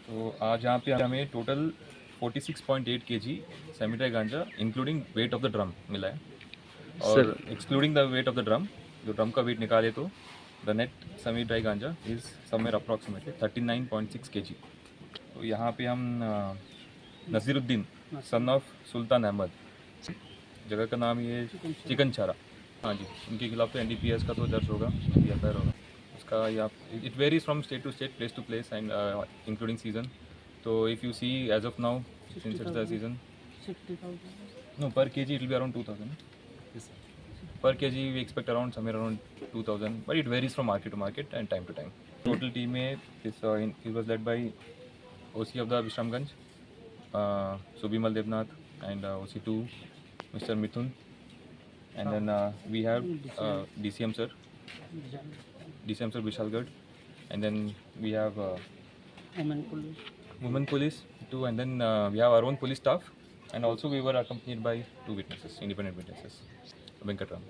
तो आज यहाँ पे हमें टोटल 46.8 kg सेमी ड्राई गांजा including weight of the drum मिला है और excluding the weight of the drum, जो ड्रम का वेट निकाले तो द नेट सेमी ड्राई गांजा इज़ समवेयर अप्रॉक्सीमेटली 39.6 kg। तो यहाँ पे हम नज़ीरुद्दीन सन ऑफ सुल्तान अहमद, जगह का नाम ये चिकन चारा, हाँ जी, उनके खिलाफ तो NDPS का तो दर्ज होगा, FIR होगा उसका। या it varies from state to state, place to place and including season. तो if you see as of now since it's the season, no, per kg it will be around 2000. Yes, per kg we expect around somewhere around 2000, but it varies from market to market and time to time. Total team में it was led by OC of the Vishramganj, Subimal Devnath, and OC2 Mr. Mithun, and then we have DCM sir Vishalgarh, and then we have women police too, and then we have our own police staff, and also we were accompanied by two witnesses, independent witnesses, Venkatram.